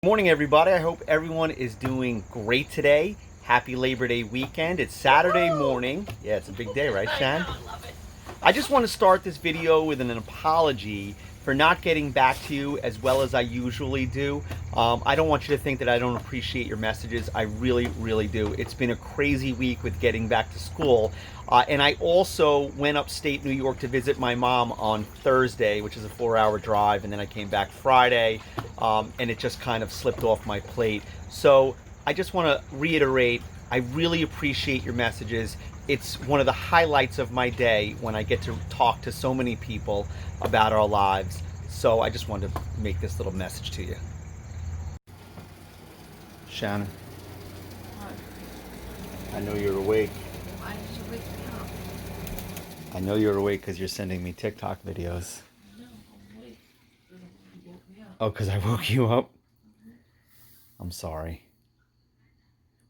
Morning, everybody. I hope everyone is doing great today. Happy Labor Day weekend. It's Saturday morning. Yeah, it's a big day, right, Shan? I love it. I just want to start this video with an apology for not getting back to you as well as I usually do. I don't want you to think that I don't appreciate your messages. I really, really do. It's been a crazy week with getting back to school. And I also went upstate New York to visit my mom on Thursday, which is a 4-hour drive. And then I came back Friday, and it just kind of slipped off my plate. So I just want to reiterate, I really appreciate your messages. It's one of the highlights of my day when I get to talk to so many people about our lives. So I just wanted to make this little message to you. Shannon, I know you're awake. Why did you wake me up? I know you're awake because you're sending me TikTok videos. No, I'm awake. You woke me up. Oh, because I woke you up? I'm sorry.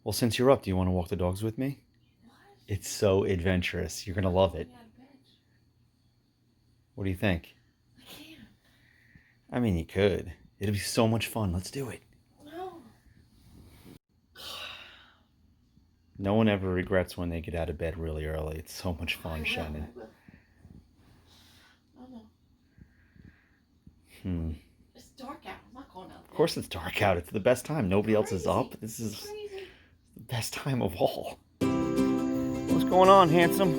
Well, since you're up, do you want to walk the dogs with me? What? It's so adventurous. You're going to love it. What do you think? I can't. I mean, you could. It'll be so much fun. Let's do it. No. No one ever regrets when they get out of bed really early. It's so much fun, Shannon. No. It's dark out. I'm not going out there. Of course it's dark out. It's the best time. Nobody else is up. This is Crazy. the best time of all. What's going on, handsome?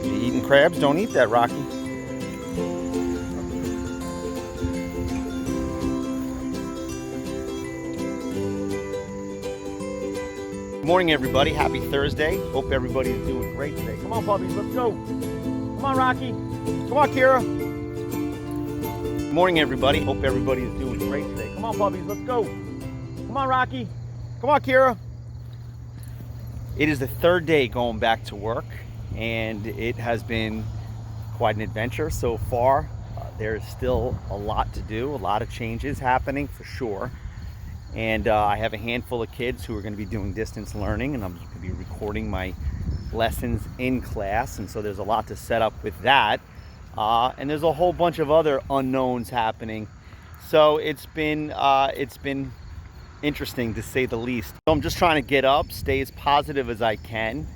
You eating crabs? Don't eat that, Rocky. Good morning, everybody. Happy Thursday. Hope everybody is doing great today. Come on, puppies. Let's go. Come on, Rocky. Come on, Kira. Good morning, everybody. Hope everybody is doing great today. Come on, puppies. Let's go. Come on, Rocky. Come on, Kira. It is the third day going back to work, and it has been quite an adventure so far. There's still a lot to do, a lot of changes happening for sure. And I have a handful of kids who are going to be doing distance learning, and I'm going to be recording my lessons in class. And so there's a lot to set up with that. And there's a whole bunch of other unknowns happening. So it's been interesting, to say the least. So I'm just trying to get up, stay as positive as I can,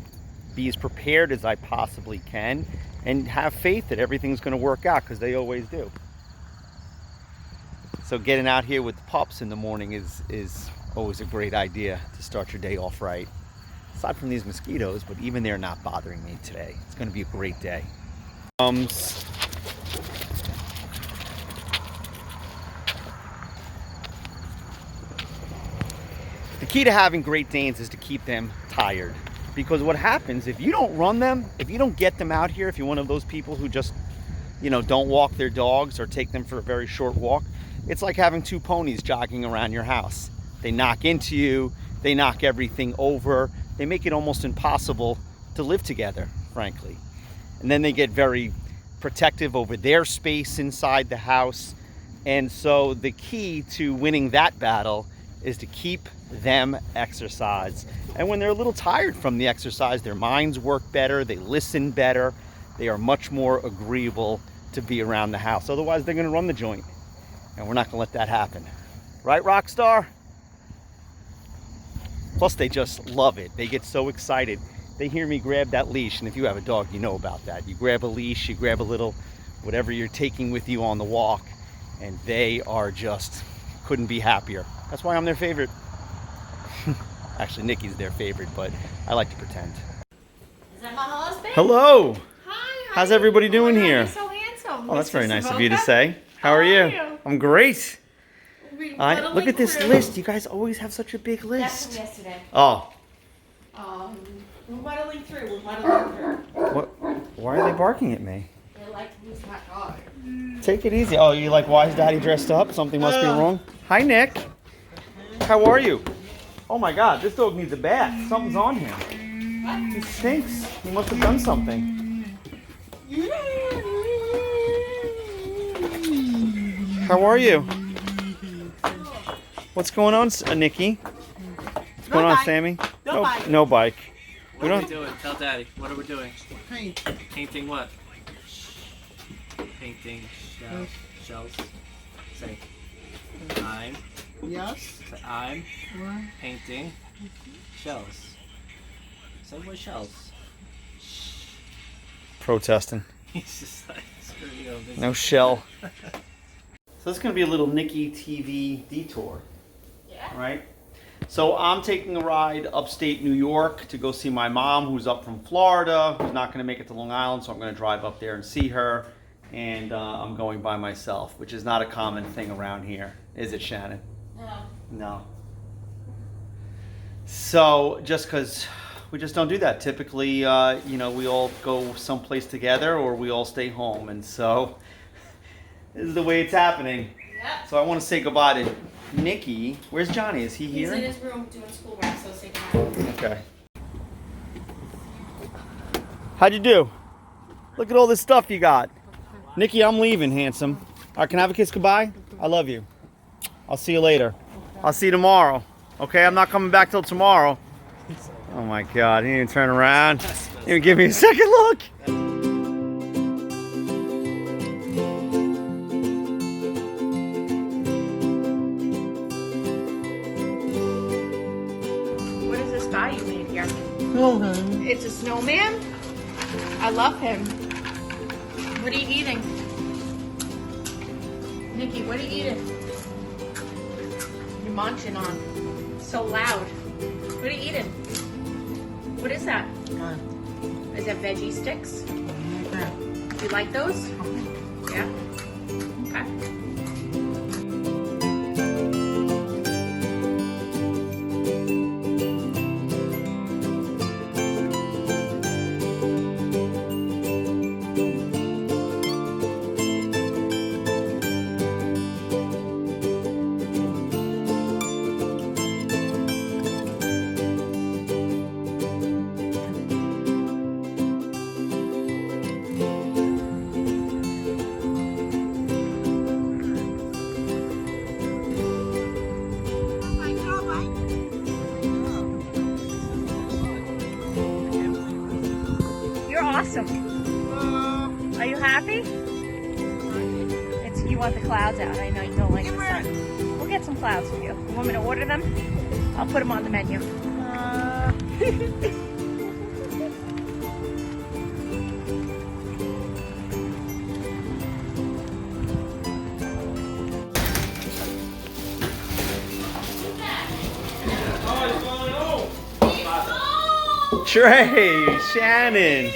be as prepared as I possibly can, and have faith that everything's going to work out, because they always do. So getting out here with the pups in the morning is always a great idea to start your day off right. Aside from these mosquitoes, but even they're not bothering me today. It's going to be a great day. The key to having Great Danes is to keep them tired. Because what happens if you don't run them, if you don't get them out here, if you're one of those people who just, don't walk their dogs or take them for a very short walk, it's like having two ponies jogging around your house. They knock into you, they knock everything over, they make it almost impossible to live together, frankly. And then they get very protective over their space inside the house. And so the key to winning that battle is to keep them exercise. And when they're a little tired from the exercise, their minds work better, they listen better, they are much more agreeable to be around the house. Otherwise, they're going to run the joint. And we're not going to let that happen. Right, Rockstar? Plus, they just love it. They get so excited. They hear me grab that leash. And if you have a dog, you know about that. You grab a leash, you grab a little whatever you're taking with you on the walk, and they are just couldn't be happier. That's why I'm their favorite. Actually, Nikki's their favorite, but I like to pretend. Is that my husband? Hello. Hi. How's everybody doing here? You're so handsome. Oh, that's Mr. very nice of Savoca. you to say. How are you? I'm great. We Look at this list. You guys always have such a big That's list. from yesterday. Oh, We're muddling through. what? Why are they barking at me? They're like, who's my dog? Take it easy. Oh, you like, why is Daddy dressed up? Something must be wrong. Hi, Nick. How are you? Oh my God, this dog needs a bath. Something's on him. What? He stinks. He must have done something. How are you? What's going on, Nikki? What's going on, bike. Sammy? No bike. No bike. What are we doing? Tell Daddy. What are we doing? Paint. Painting what? Painting shells. Say, I'm. Yes. Say, I'm What? painting shells. Say what shells? Protesting. He's just like, screw you. This No is- shell. So this is going to be a little Nikki TV detour, Yeah. right? So I'm taking a ride upstate New York to go see my mom, who's up from Florida, who's not going to make it to Long Island, so I'm going to drive up there and see her. And I'm going by myself, which is not a common thing around here, is it, Shannon? No. No. So just because we just don't do that. Typically, you know, we all go someplace together or we all stay home. And so this is the way it's happening. Yep. So I want to say goodbye to Nikki. Where's Johnny? Is he He's here? in his room doing schoolwork, so say goodnight. Okay. How'd you do? Look at all this stuff you got. Nikki, I'm leaving, handsome. All right, can I have a kiss goodbye? I love you. I'll see you later. I'll see you tomorrow. Okay, I'm not coming back till tomorrow. Oh my God, he didn't even turn around. He didn't even give me a second look. What is this guy you made here? Okay. It's a snowman? I love him. What are you eating? Nikki, what are you eating? You're munching on. So loud. What are you eating? What is that? Is that veggie sticks? You like those? Yeah? Okay. You're awesome. Are you happy? It's you want the clouds out. I know you don't like the sun. We'll get some clouds for you. You want me to order them? I'll put them on the menu. Trey, Shannon.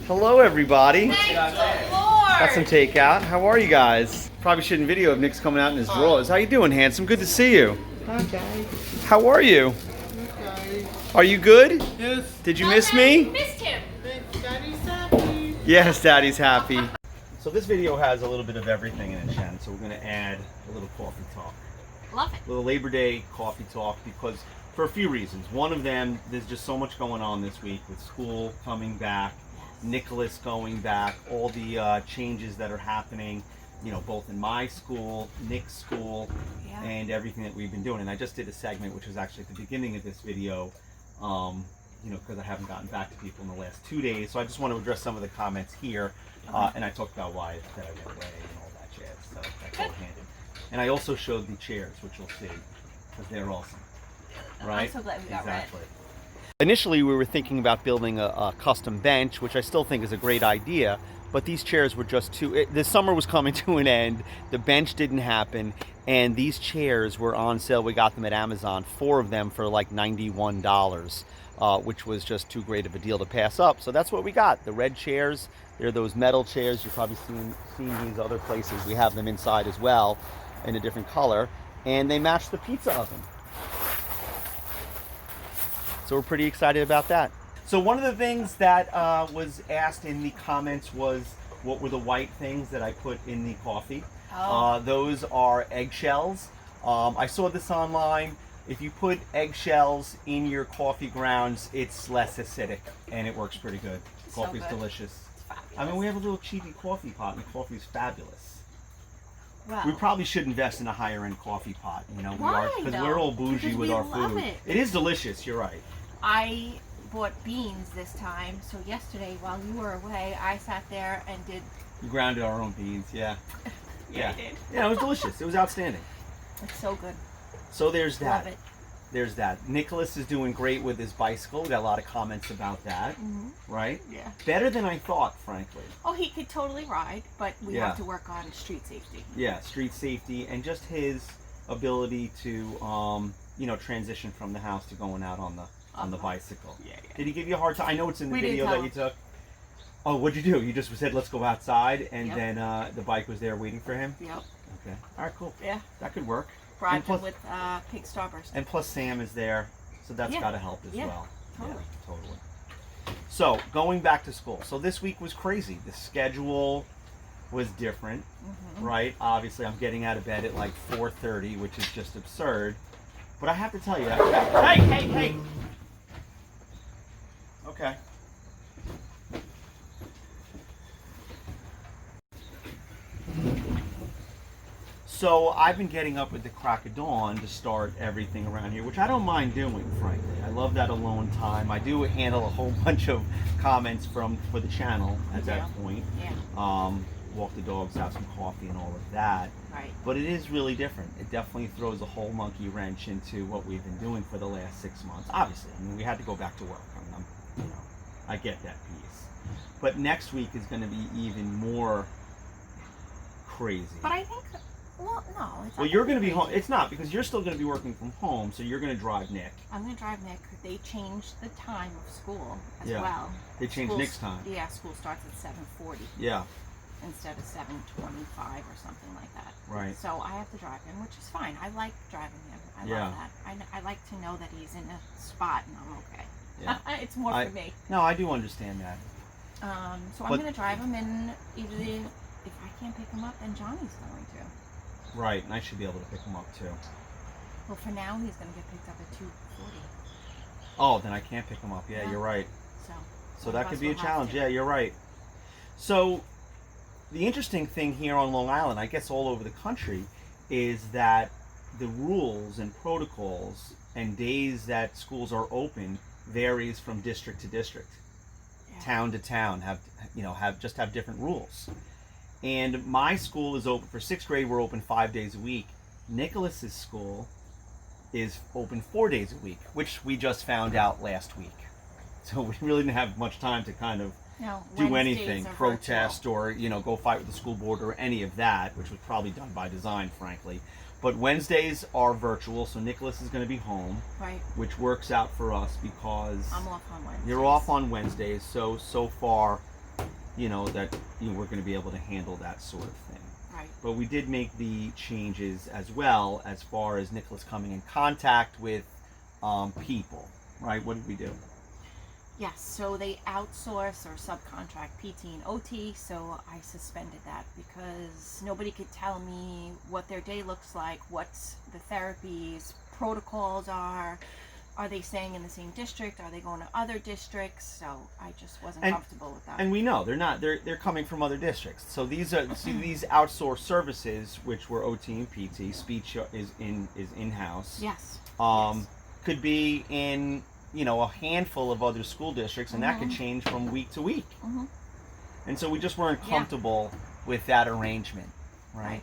Hello, everybody. Got some takeout. How are you guys? Probably shouldn't video of Nick's coming out in his drawers. How you doing, handsome? Good to see you. Okay. How are you? Okay. Are you good? Yes. Did you miss me? Missed him. Daddy's happy. Yes, Daddy's happy. So this video has a little bit of everything in it, Shannon. So we're going to add a little coffee talk. Love it. A little Labor Day coffee talk because for a few reasons. One of them, there's just so much going on this week with school coming back, Nicholas going back, all the changes that are happening, you know, both in my school, Nick's school, and everything that we've been doing. And I just did a segment, which was actually at the beginning of this video, you know, because I haven't gotten back to people in the last 2 days. So I just want to address some of the comments here. And I talked about why that I went away and all that jazz. So that's all handed. And I also showed the chairs, which you'll see, because they're awesome. Right? I'm so glad we got exactly. Initially, we were thinking about building a custom bench, which I still think is a great idea. But these chairs were just too. The summer was coming to an end. The bench didn't happen, and these chairs were on sale. We got them at Amazon, 4 of them for like $91, which was just too great of a deal to pass up. So that's what we got. The red chairs. They're those metal chairs. You've probably seen these other places. We have them inside as well, in a different color, and they match the pizza oven. So we're pretty excited about that. So one of the things that was asked in the comments was, what were the white things that I put in the coffee? Those are eggshells. I saw this online. If you put eggshells in your coffee grounds, it's less acidic, and it works pretty good. Coffee's delicious. I mean, we have a little cheapy coffee pot, and the coffee is fabulous. Wow. We probably should invest in a higher end coffee pot. You know, Why, because though? we're all bougie Because with we our love food. it. It is delicious. You're right. I bought beans this time. So yesterday, while you were away, I sat there and did. We grounded our own beans, yeah. Yeah, I did. Yeah, it was delicious. It was outstanding. It's so good. So there's that. Love it. There's that. Nicholas is doing great with his bicycle. We got a lot of comments about that, right? Yeah. Better than I thought, frankly. Oh, he could totally ride, but we have to work on street safety. Yeah, street safety and just his ability to, you know, transition from the house to going out on the bicycle. Yeah. Did he give you a hard time? I know it's in the We video didn't that you took. Oh, what'd you do? You just said, let's go outside, and Yep. then the bike was there waiting for him? Yep. Okay. All right, cool. Yeah. That could work. Bribed plus- him with pink starburst. And plus Sam is there, so that's got to help as well. Totally. Yeah, totally. So, going back to school. So this week was crazy. The schedule was different, right? Obviously, I'm getting out of bed at like 4:30, which is just absurd. But I have to tell you, hey! Okay. So I've been getting up at the crack of dawn to start everything around here, which I don't mind doing, frankly. I love that alone time. I do handle a whole bunch of comments for the channel at that point. Yeah. Walk the dogs, have some coffee and all of that. Right. But it is really different. It definitely throws a whole monkey wrench into what we've been doing for the last 6 months. Obviously, I mean, we had to go back to work. I mean, I get that piece. But next week is going to be even more crazy. But I think, well, no. It's Well, not you're going to be crazy. home. It's not, because you're still going to be working from home, so you're going to drive Nick. I'm going to drive Nick. They changed the time of school as Yeah. well. They changed School- Nick's time. Yeah, school starts at 7:40 Yeah, instead of 7:25 or something like that. right. So I have to drive him, which is fine. I like driving him. I Yeah. love that. I like to know that he's in a spot and I'm okay. Yeah. It's more for me. No, I do understand that. So I'm But- going to drive him, and either if I can't pick him up, then Johnny's going to. Right, and I should be able to pick him up too. Well, for now, he's going to get picked up at 2:40. Oh, then I can't pick him up. Yeah, Yeah. you're right. So. So one that of could us be a will have challenge. to. Yeah, you're right. So the interesting thing here on Long Island, I guess all over the country, is that the rules and protocols and days that schools are open varies from district to district, Yeah. town to town. Have different rules. And my school is open for 6th grade. We're open 5 days a week. Nicholas's school is open 4 days a week, which we just found out last week. So we really didn't have much time to kind of No, do Wednesdays anything, are protest virtual. or, go fight with the school board or any of that, which was probably done by design, frankly. But Wednesdays are virtual, so Nicholas is going to be home, Right. which works out for us because I'm off on Wednesdays. you're off on Wednesdays. So far, that we're going to be able to handle that sort of thing. Right. But we did make the changes as well as far as Nicholas coming in contact with people, right? What did we do? Yes, so they outsource or subcontract PT and OT, so I suspended that because nobody could tell me what their day looks like, what the therapies, protocols are they staying in the same district, are they going to other districts, so I just wasn't comfortable with that. And we know they're coming from other districts. So these these outsourced services, which were OT and PT, speech is in-house. Yes. Yes. Could be in a handful of other school districts, and that could change from week to week. Mm-hmm. And so we just weren't comfortable with that arrangement, right?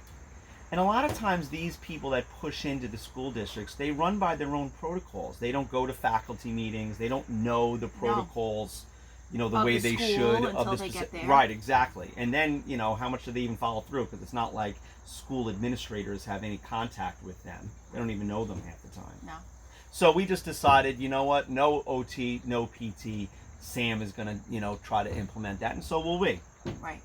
And a lot of times these people that push into the school districts, they run by their own protocols. They don't go to faculty meetings. They don't know the protocols, the Of way the they school should. until they get there. Right, exactly. And then, how much do they even follow through? Because it's not like school administrators have any contact with them. They don't even know them half the time. No. So we just decided, you know what? No OT, no PT. Sam is going to, try to implement that, and so will we. Right.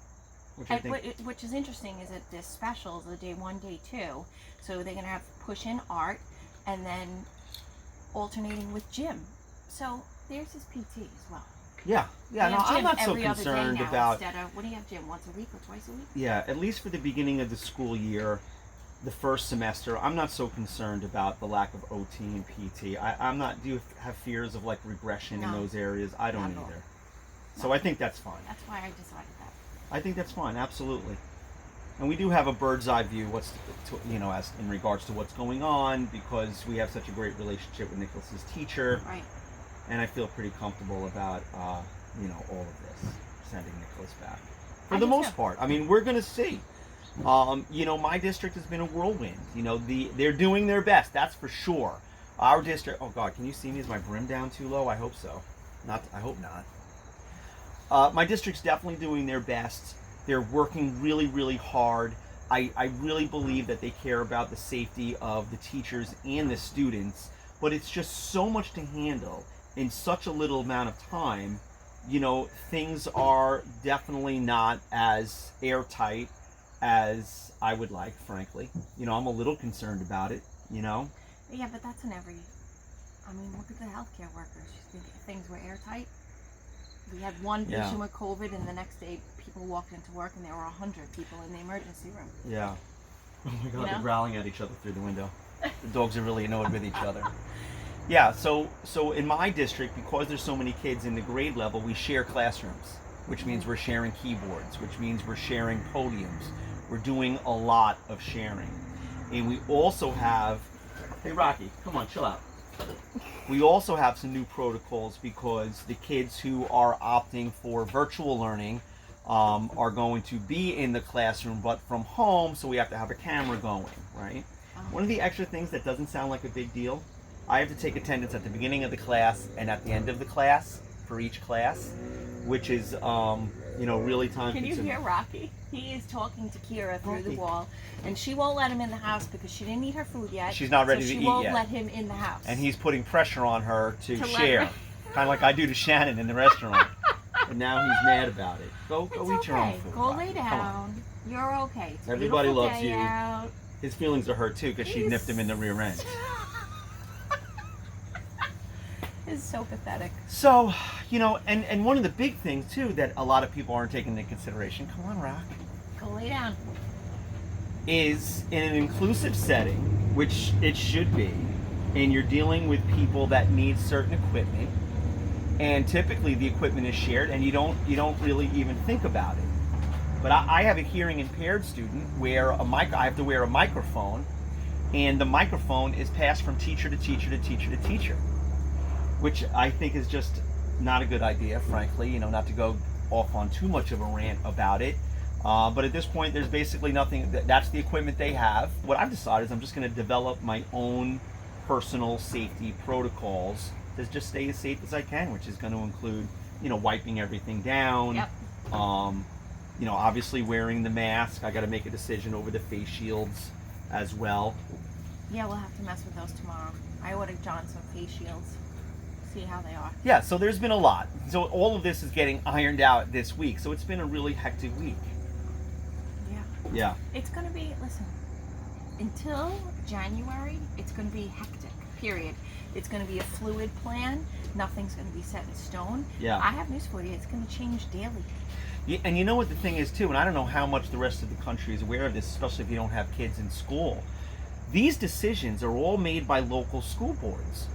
Which I think. Which is interesting is that this special is the day 1, day 2. So they're going to have push in art and then alternating with gym. So there's his PT as well. Yeah. We No, have I'm gym not so every other day concerned now about. instead of, what do you have gym, once a week or twice a week? Yeah, at least for the beginning of the school year, the first semester, I'm not so concerned about the lack of OT and PT. I'm not. Do you have fears of like regression in No. those areas? I don't Not at all. either. So I think that's fine. That's why I decided that. I think that's fine, absolutely. And we do have a bird's eye view, as in regards to what's going on, because we have such a great relationship with Nicholas's teacher. Right. and I feel pretty comfortable about all of this, sending Nicholas back for I the do most too. part. I mean, we're gonna see. My district has been a whirlwind. They're doing their best, that's for sure. Our district, oh God, can you see me? Is my brim down too low? I hope so. I hope not. My district's definitely doing their best. They're working really, really hard. I really believe that they care about the safety of the teachers and the students, but it's just so much to handle in such a little amount of time. Things are definitely not as airtight as I would like, frankly. I'm a little concerned about it. Yeah, but that's in every. I mean, look at the healthcare workers. You think things were airtight? We had one Yeah. patient with COVID, and the next day people walked into work, and there were 100 people in the emergency room. Yeah. Oh my God, You know? they're growling at each other through the window. The dogs are really annoyed with each other. Yeah, so in my district, because there's so many kids in the grade level, we share classrooms, which means we're sharing keyboards, which means we're sharing podiums. We're doing a lot of sharing. And we also have, hey Rocky, come on, chill out. We also have some new protocols because the kids who are opting for virtual learning are going to be in the classroom but from home, so we have to have a camera going, right? One of the extra things that doesn't sound like a big deal, I have to take attendance at the beginning of the class and at the end of the class for each class, which is really time Can you consuming. hear Rocky? He is talking to Kira through Rocky. the wall, and she won't let him in the house because she didn't eat her food yet. She's not ready so to she eat won't yet. let him in the house. And he's putting pressure on her to let share, her- kind of like I do to Shannon in the restaurant. And now he's mad about it. Go It's eat your own okay. food. Go Rocky. lay Come on. down. You're okay. It's a Everybody beautiful loves day you. out. His feelings are hurt too because she He's- nipped him in the rear end. It's so pathetic. So, and one of the big things too that a lot of people aren't taking into consideration, come on, Rock, Go lay down. is in an inclusive setting, which it should be, and you're dealing with people that need certain equipment, and typically the equipment is shared and you don't really even think about it. But I have a hearing impaired student where I have to wear a microphone, and the microphone is passed from teacher to teacher to teacher to teacher, which I think is just not a good idea, frankly, not to go off on too much of a rant about it. But at this point, there's basically nothing, that's the equipment they have. What I've decided is I'm just going to develop my own personal safety protocols to just stay as safe as I can, which is going to include, wiping everything down. Yep. Obviously wearing the mask. I got to make a decision over the face shields as well. Yeah, we'll have to mess with those tomorrow. I ordered John some face shields. See how they are. Yeah, so there's been a lot. So all of this is getting ironed out this week. So it's been a really hectic week. Yeah. Yeah. It's going to be, listen, until January, it's going to be hectic, period. It's going to be a fluid plan. Nothing's going to be set in stone. Yeah. I have news for you. It's going to change daily. Yeah, and you know what the thing is too, and I don't know how much the rest of the country is aware of this, especially if you don't have kids in school. These decisions are all made by local school boards.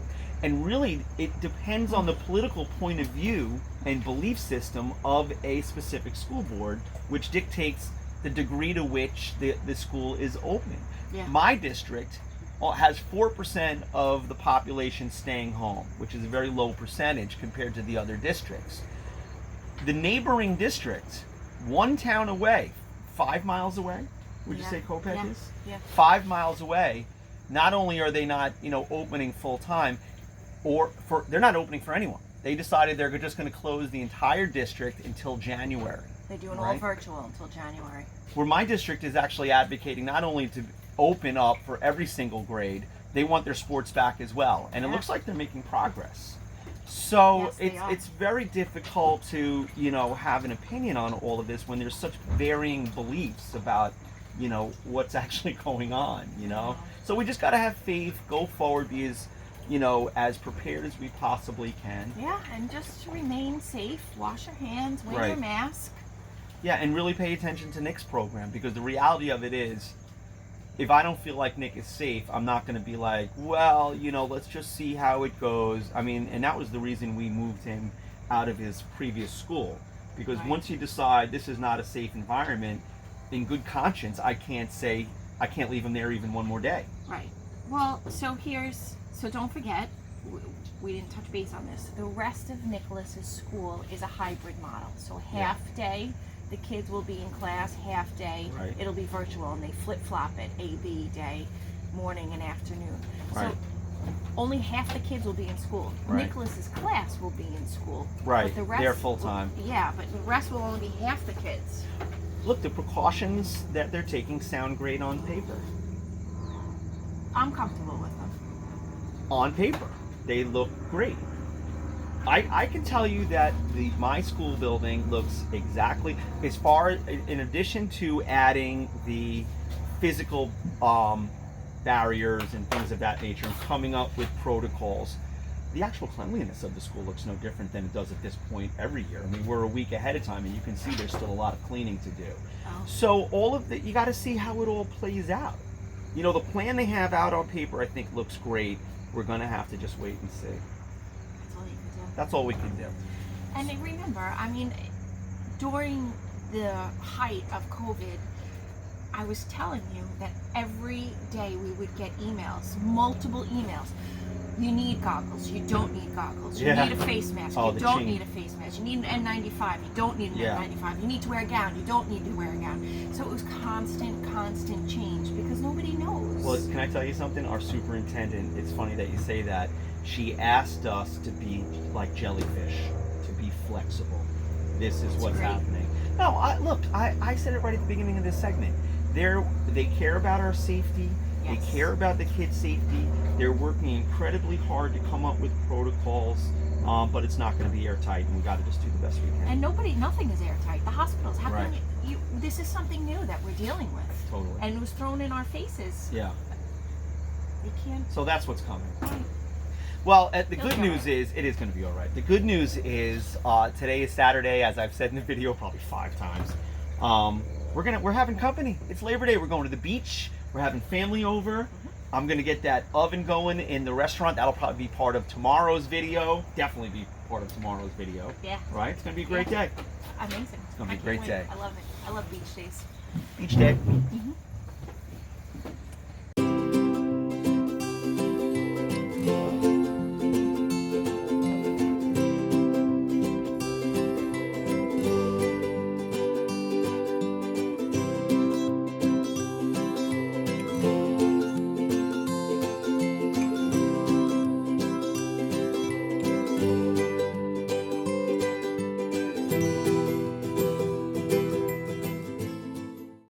And really, it depends on the political point of view and belief system of a specific school board, which dictates the degree to which the school is open. Yeah. My district has 4% of the population staying home, which is a very low percentage compared to the other districts. The neighboring district, one town away, 5 miles away, would you Yeah. say Kopek Yeah. is? Yeah. 5 miles away, not only are they not, opening full time, they're not opening for anyone. They decided they're just going to close the entire district until January. They're doing all Right. virtual until January. Where my district is actually advocating not only to open up for every single grade, they want their sports back as well. And it Yeah. looks like they're making progress. So Yes, they are. it's very difficult to, have an opinion on all of this when there's such varying beliefs about, what's actually going on, So we just got to have faith, go forward, be as prepared as we possibly can. Yeah, and just remain safe. Wash your hands. Wear your Right. mask. Yeah, and really pay attention to Nick's program, because the reality of it is, if I don't feel like Nick is safe, I'm not going to be like, well, let's just see how it goes. I mean, and that was the reason we moved him out of his previous school. Because Right. once you decide this is not a safe environment, in good conscience, I can't leave him there even one more day. Right. Well, so don't forget, we didn't touch base on this. The rest of Nicholas's school is a hybrid model. So half day, the kids will be in class, half day, Right. it'll be virtual, and they flip-flop it, A-B day, morning and afternoon. Right. So only half the kids will be in school. Right. Nicholas's class will be in school. Right. But the rest They're full-time. Yeah, but the rest will only be half the kids. Look, the precautions that they're taking sound great on paper. I'm comfortable with them. On paper, they look great. I can tell you that my school building looks exactly, as far, in addition to adding the physical barriers and things of that nature and coming up with protocols, the actual cleanliness of the school looks no different than it does at this point every year. I mean, we're a week ahead of time and you can see there's still a lot of cleaning to do. Oh. So all of you got to see how it all plays out. You know, the plan they have out on paper I think looks great. We're going to have to just wait and see. That's all you can do. That's all we can do. And then remember, I mean, during the height of COVID, I was telling you that every day we would get emails, multiple emails. You need goggles, you don't need goggles. You Yeah. need a face mask, Oh, you the don't ching. need a face mask. You need an N95, you don't need an Yeah. N95. You need to wear a gown, you don't need to wear a gown. So it was constant change because nobody knows. Well, can I tell you something? Our superintendent, it's funny that you say that. She asked us to be like jellyfish, to be flexible. This is That's what's great. happening. No, I said it right at the beginning of this segment. They care about our safety. Yes. They care about the kids' safety. They're working incredibly hard to come up with protocols, but it's not going to be airtight, and we got to just do the best we can. And nothing is airtight. The hospitals, how Right. come this is something new that we're dealing with? Totally. And it was thrown in our faces. Yeah. They can't. So that's what's coming. Well, the It'll good be news is it is going to be all right. The good news is today is Saturday, as I've said in the video probably 5 times. We're having company. It's Labor Day. We're going to the beach. We're having family over. I'm gonna get that oven going in the restaurant. That'll probably be part of tomorrow's video. Definitely be part of tomorrow's video. Yeah. Right? It's gonna be a great day. Amazing. It's gonna be a I can't great wait. day. I love it. I love beach days. Beach day. Mm-hmm.